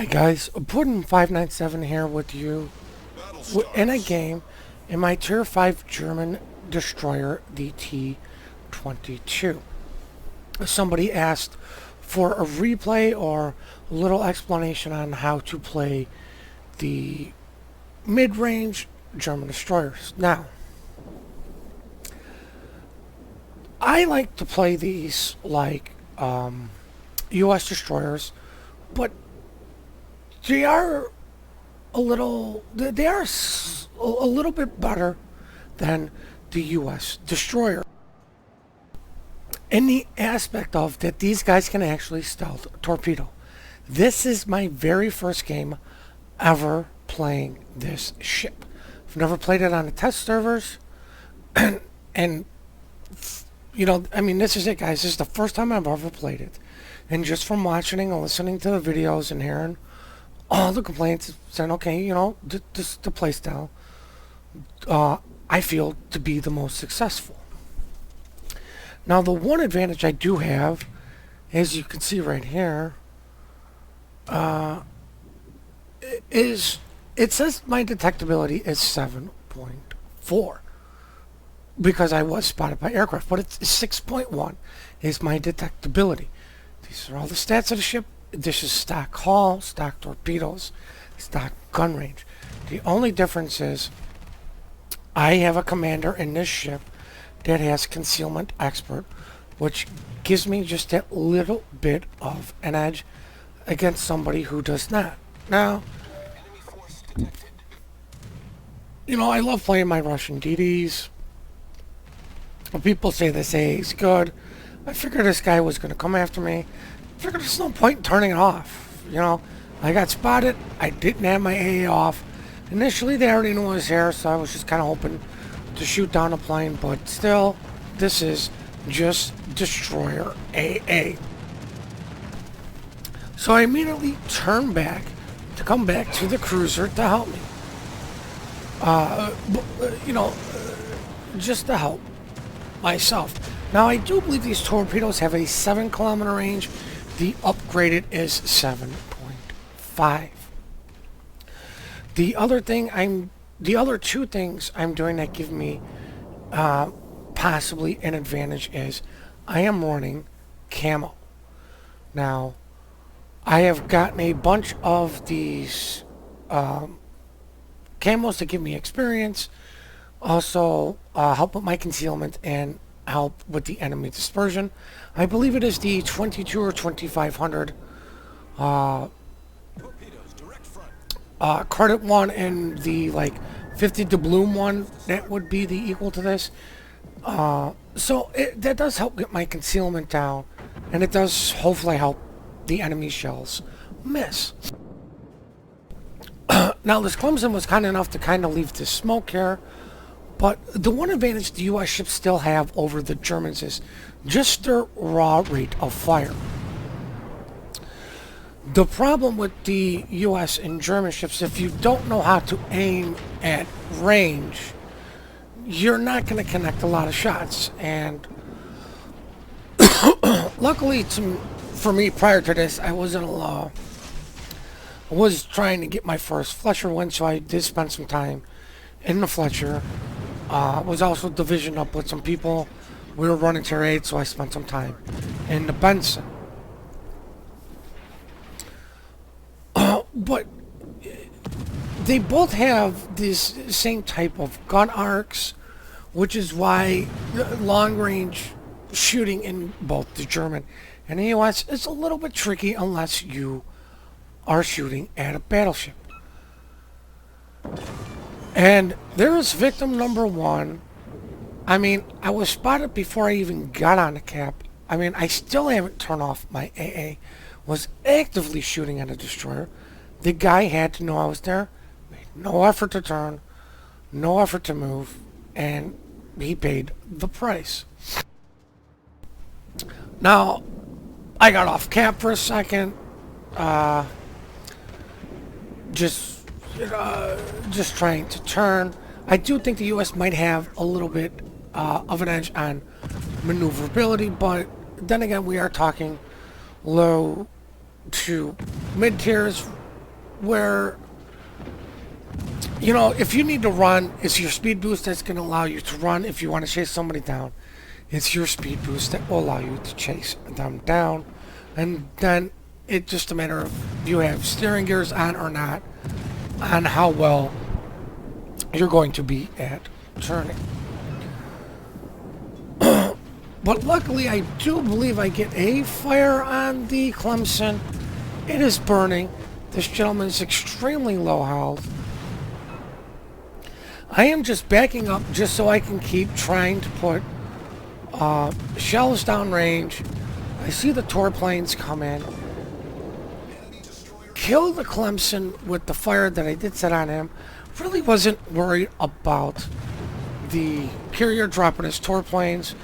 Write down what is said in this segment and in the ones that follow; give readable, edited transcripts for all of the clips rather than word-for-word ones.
Hi guys, Puddin597 here with you in a game in my Tier 5 German destroyer, the T-22. Somebody asked for a replay or a little explanation on how to play the mid-range German destroyers. Now, I like to play these like U.S. destroyers, but they are a little bit better than the U.S. destroyer in the aspect of that these guys can actually stealth torpedo. This is my very first game ever playing this ship. I've never played it on the test servers, and you know, I mean, this is it, guys. This is the first time I've ever played it, and just from watching and listening to the videos and hearing all the complaints, saying, okay, you know, this the playstyle I feel to be the most successful. Now, the one advantage I do have, as you can see right here, is it says my detectability is 7.4 because I was spotted by aircraft, but it's 6.1 is my detectability. These are all the stats of the ship. This is stock hull, stock torpedoes, stock gun range. The only difference is I have a commander in this ship that has concealment expert, which gives me just that little bit of an edge against somebody who does not. Now, you know, I love playing my Russian DDs. When people say this AA is good, I figured this guy was going to come after me. I figured there's no point in turning it off. You know, I got spotted. I didn't have my AA off. Initially, they already knew I was here, so I was just kind of hoping to shoot down a plane. But still, this is just Destroyer AA. So I immediately turned back to come back to the cruiser to help me. You know, just to help myself. Now, I do believe these torpedoes have a 7-kilometer range. The upgraded is 7.5. The other two things I'm doing that give me possibly an advantage is I am running camo. Now, I have gotten a bunch of these camos to give me experience, also help with my concealment and help with the enemy dispersion. I believe it is the 22 or 2500 credit one, and the like 50 doubloon one that would be the equal to this. So that does help get my concealment down, and it does hopefully help the enemy shells miss. Now, this Clemson was kind enough to kind of leave this smoke here. But the one advantage the U.S. ships still have over the Germans is just their raw rate of fire. The problem with the U.S. and German ships, if you don't know how to aim at range, you're not going to connect a lot of shots. And luckily for me, prior to this, I was trying to get my first Fletcher win, so I did spend some time in the Fletcher. Was also division up with some people. We were running tier 8, so I spent some time in the Benson. But they both have this same type of gun arcs, which is why long range shooting in both the German and the US is a little bit tricky unless you are shooting at a battleship. And there is victim number 1. I mean, I was spotted before I even got on the cap. I mean, I still haven't turned off my AA. Was actively shooting at a destroyer. The guy had to know I was there. Made no effort to turn. No effort to move. And he paid the price. Now, I got off cap for a second. Just trying to turn. I do think the U.S. might have a little bit of an edge on maneuverability, but then again, we are talking low to mid tiers where, you know, if you need to run, it's your speed boost that's going to allow you to run. If you want to chase somebody down, it's your speed boost that will allow you to chase them down. And then it's just a matter of you have steering gears on or not, on how well you're going to be at turning. But luckily, I do believe I get a fire on the Clemson. It is burning. This gentleman is extremely low health. I am just backing up just so I can keep trying to put shells downrange. I see the torp planes come in. Kill the Clemson with the fire that I did set on him. Really wasn't worried about the carrier dropping his torp planes.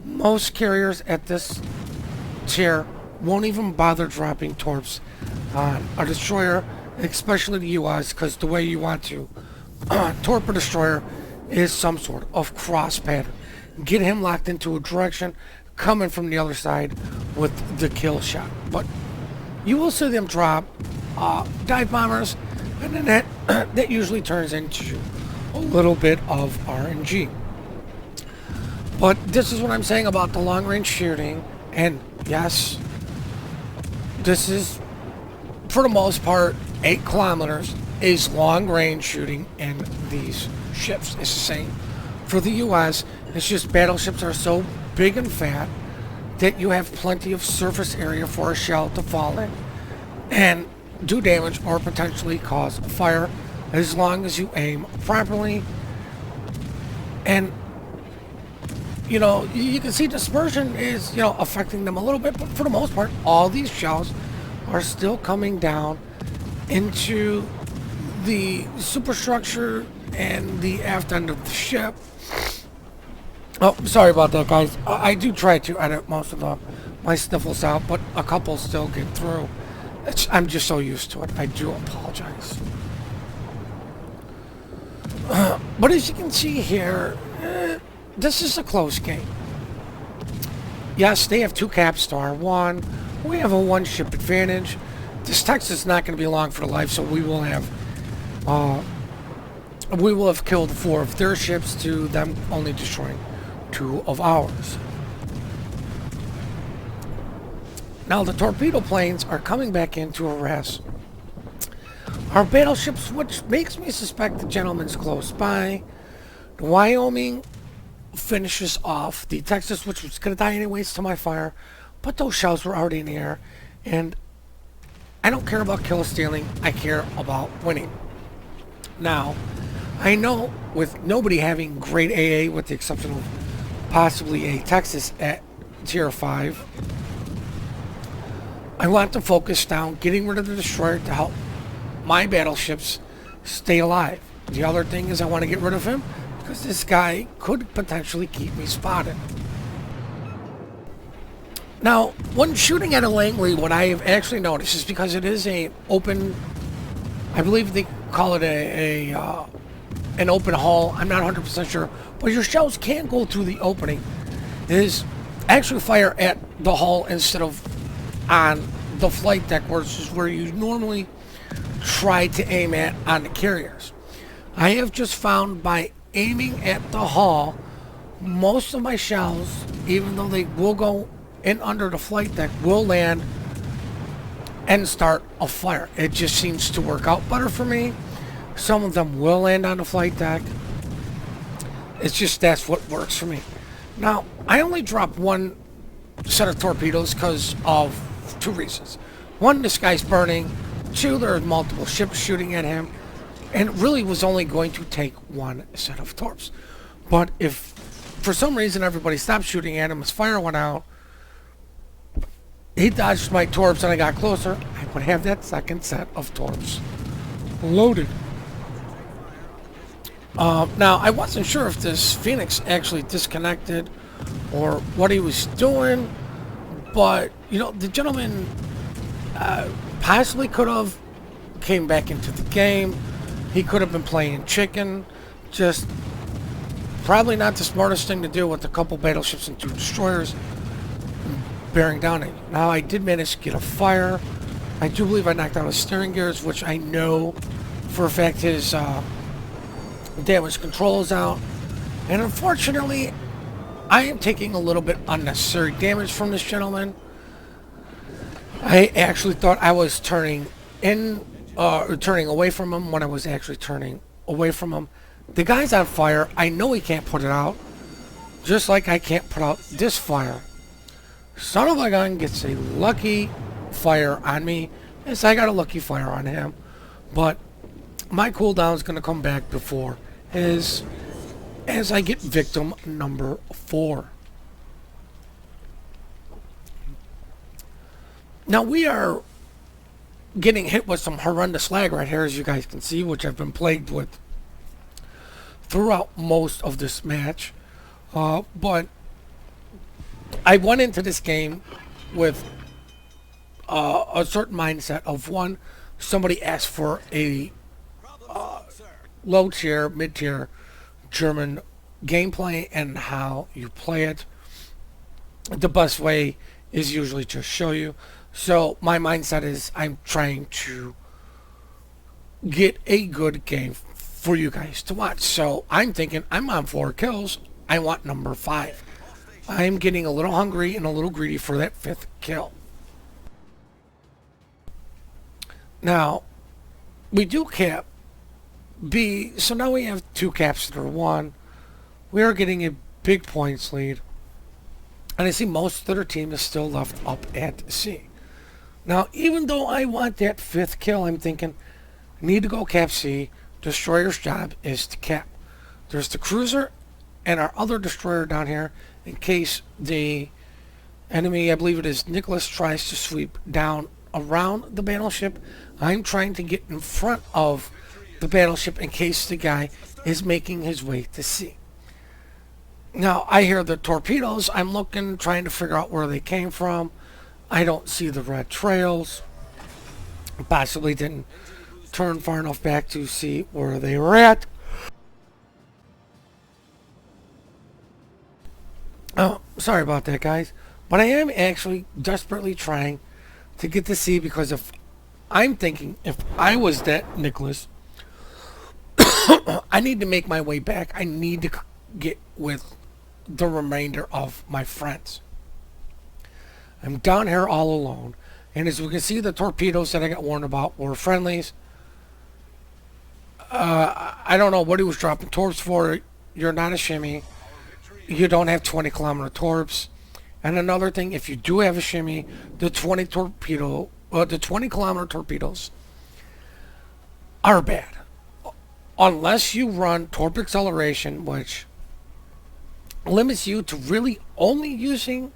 Most carriers at this tier won't even bother dropping torps on a destroyer, especially the US, because the way you want to torp a destroyer is some sort of cross pattern. Get him locked into a direction, coming from the other side with the kill shot. But you will see them drop dive bombers, and then that usually turns into a little bit of RNG. But this is what I'm saying about the long-range shooting, and yes, this is, for the most part, 8 kilometers is long-range shooting in these ships. It's the same for the US. It's just battleships are so big and fat that you have plenty of surface area for a shell to fall in and do damage or potentially cause a fire, as long as you aim properly. And you know, you can see dispersion is, you know, affecting them a little bit, but for the most part, all these shells are still coming down into the superstructure and the aft end of the ship. Oh, sorry about that, guys. I do try to edit most of my sniffles out, but a couple still get through. I'm just so used to it. I do apologize. But as you can see here, this is a close game. Yes, they have 2 Capstar 1. We have a 1-ship advantage. This Texas is not going to be long for life, so we will have killed 4 of their ships to them only destroying 2 of ours. Now the torpedo planes are coming back in to harass our battleships, which makes me suspect the gentleman's close by. The Wyoming finishes off the Texas, which was going to die anyways to my fire, but those shells were already in the air, and I don't care about kill stealing, I care about winning. Now, I know with nobody having great AA, with the exception of possibly a Texas at tier 5, I want to focus down getting rid of the destroyer to help my battleships stay alive. The other thing is I want to get rid of him because this guy could potentially keep me spotted. Now, when shooting at a Langley, what I have actually noticed is, because it is a open, I believe they call it an open hull, I'm not 100% sure, but your shells can go through the opening, is actually fire at the hull instead of on the flight deck, which is where you normally try to aim at on the carriers. I have just found by aiming at the hull, most of my shells, even though they will go in under the flight deck, will land and start a fire. It just seems to work out better for me. Some of them will land on the flight deck. It's just that's what works for me. Now, I only dropped 1 set of torpedoes because of 2 reasons. 1, this guy's burning. 2, there are multiple ships shooting at him. And it really was only going to take 1 set of torps. But if for some reason everybody stopped shooting at him, his fire went out, he dodged my torps and I got closer, I would have that second set of torps loaded. Now, I wasn't sure if this Phoenix actually disconnected or what he was doing, but, you know, the gentleman possibly could have came back into the game. He could have been playing chicken. Just probably not the smartest thing to do with a couple battleships and 2 destroyers bearing down it. Now, I did manage to get a fire I do believe I knocked out his steering gears, which I know for a fact his damage control is out. And unfortunately, I am taking a little bit unnecessary damage from this gentleman. I actually thought I was turning away from him when I was actually turning away from him. The guy's on fire. I know he can't put it out. Just like I can't put out this fire. Son of a gun gets a lucky fire on me. Yes, I got a lucky fire on him. But my cooldown is going to come back before his as I get victim number 4. Now we are getting hit with some horrendous lag right here, as you guys can see, which I've been plagued with throughout most of this match. But I went into this game with a certain mindset of, one, somebody asked for a low tier, mid tier German gameplay and how you play it. The best way is usually just show you. So my mindset is I'm trying to get a good game for you guys to watch. So I'm thinking I'm on 4 kills. I want number 5. I'm getting a little hungry and a little greedy for that 5th kill. Now, we do cap B, so now we have 2 caps that are 1. We are getting a big points lead. And I see most of their team is still left up at C. Now, even though I want that 5th kill, I'm thinking, I need to go cap C. Destroyer's job is to cap. There's the cruiser and our other destroyer down here in case the enemy, I believe it is Nicholas, tries to sweep down around the battleship. I'm trying to get in front of the battleship in case the guy is making his way to sea. Now, I hear the torpedoes. I'm looking, trying to figure out where they came from. I don't see the red trails. Possibly didn't turn far enough back to see where they were at. Oh, sorry about that, guys. But I am actually desperately trying to get to sea because if I'm thinking if I was that Nicholas, I need to make my way back. I need to get with the remainder of my friends. I'm down here all alone. And as we can see, the torpedoes that I got warned about were friendlies. I don't know what he was dropping torps for. You're not a shimmy. You don't have 20-kilometer torps. And another thing, if you do have a shimmy, the 20-kilometer torpedoes are bad. Unless you run torp acceleration, which limits you to really only using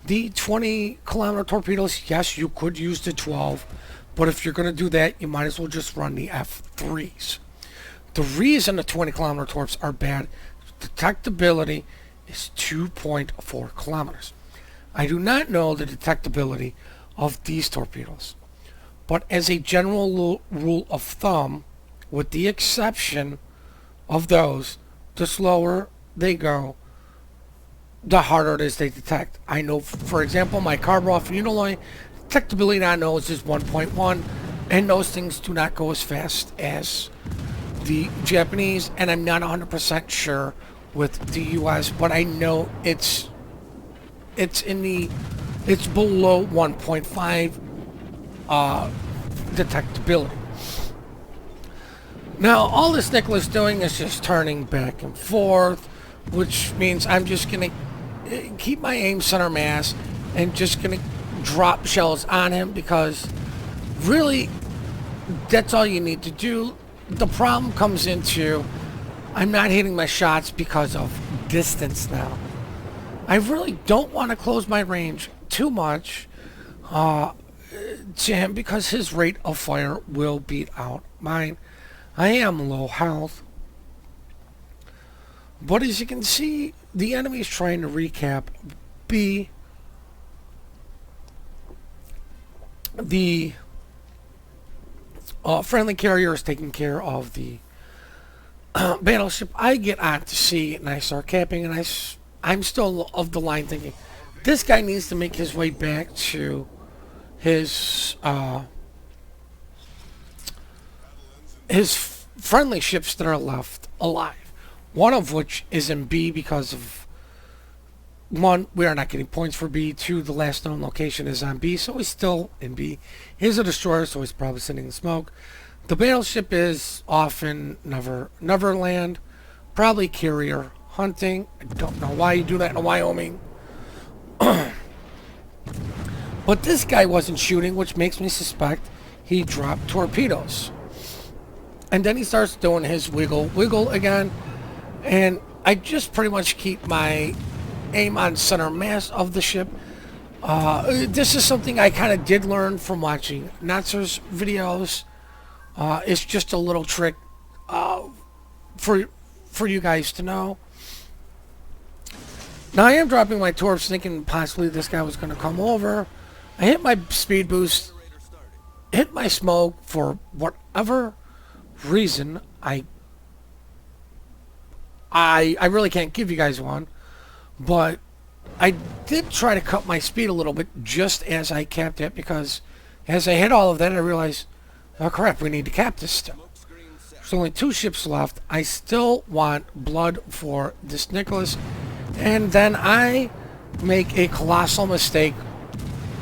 the 20-kilometer torpedoes. Yes, you could use the 12, but if you're going to do that, you might as well just run the F3s. The reason the 20-kilometer torps are bad, detectability is 2.4 kilometers. I do not know the detectability of these torpedoes, but as a general rule of thumb, with the exception of those, the slower they go, the harder it is they detect. I know, for example, my Karbrov Uniloy detectability I know is 1.1, and those things do not go as fast as the Japanese, and I'm not 100% sure with the US, but I know it's below 1.5 detectability. Now, all this Nicholas doing is just turning back and forth, which means I'm just going to keep my aim center mass and just going to drop shells on him because really that's all you need to do. The problem comes into I'm not hitting my shots because of distance now. I really don't want to close my range too much to him because his rate of fire will beat out mine. I am low health. But as you can see, the enemy is trying to recap B. The friendly carrier is taking care of the battleship. I get on to C and I start capping, and I'm still of the line thinking, this guy needs to make his way back to his friendly ships that are left alive. One of which is in B because of one, we are not getting points for B. Two, the last known location is on B, so he's still in B. He's a destroyer, so he's probably sitting in smoke. The battleship is often Neverland, probably carrier hunting. I don't know why you do that in Wyoming. But this guy wasn't shooting, which makes me suspect he dropped torpedoes. And then he starts doing his wiggle again. And I just pretty much keep my aim on center mass of the ship. This is something I kind of did learn from watching Natzer's videos. It's just a little trick for you guys to know. Now I am dropping my torps thinking possibly this guy was going to come over. I hit my speed boost, hit my smoke for whatever reason. I really can't give you guys one. But I did try to cut my speed a little bit just as I capped it, because as I hit all of that, I realized, oh crap, we need to cap this still. There's only 2 ships left. I still want blood for this Nicholas. And then I make a colossal mistake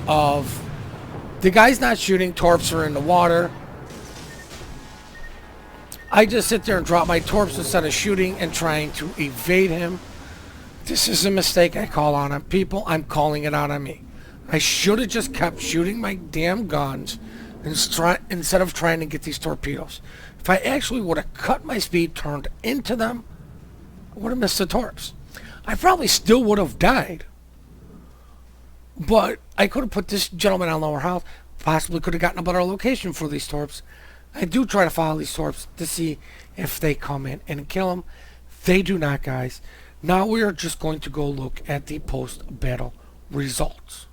of the guy's not shooting, torps are in the water. I just sit there and drop my torps instead of shooting and trying to evade him. This is a mistake I call on him. People, I'm calling it out on me. I should have just kept shooting my damn guns instead of trying to get these torpedoes. If I actually would have cut my speed, turned into them, I would have missed the torps. I probably still would have died. But I could have put this gentleman on lower health. Possibly could have gotten a better location for these torps. I do try to follow these torps to see if they come in and kill them. They do not, guys. Now we are just going to go look at the post-battle results.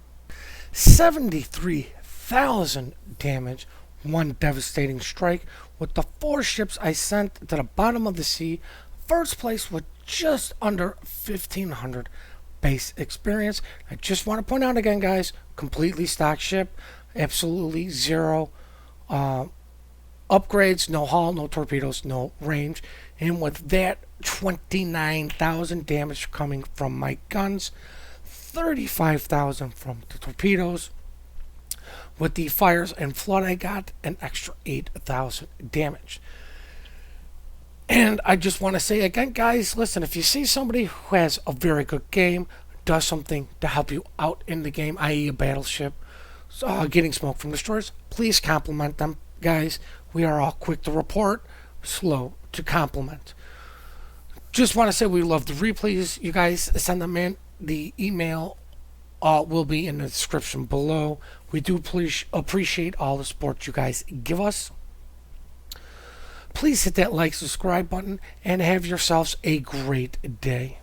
73,000 damage, 1 devastating strike with the 4 ships I sent to the bottom of the sea. First place with just under 1,500 base experience. I just want to point out again, guys, completely stock ship, absolutely zero upgrades, no hull, no torpedoes, no range. And with that, 29,000 damage coming from my guns, 35,000 from the torpedoes. With the fires and flood, I got an extra 8,000 damage. And I just want to say again, guys, listen, if you see somebody who has a very good game, does something to help you out in the game, i.e. a battleship, getting smoke from destroyers, please compliment them, guys. We are all quick to report, slow to compliment. Just want to say we love the replays. You guys send them in. The email will be in the description below. We do appreciate all the support you guys give us. Please hit that like, subscribe button, and have yourselves a great day.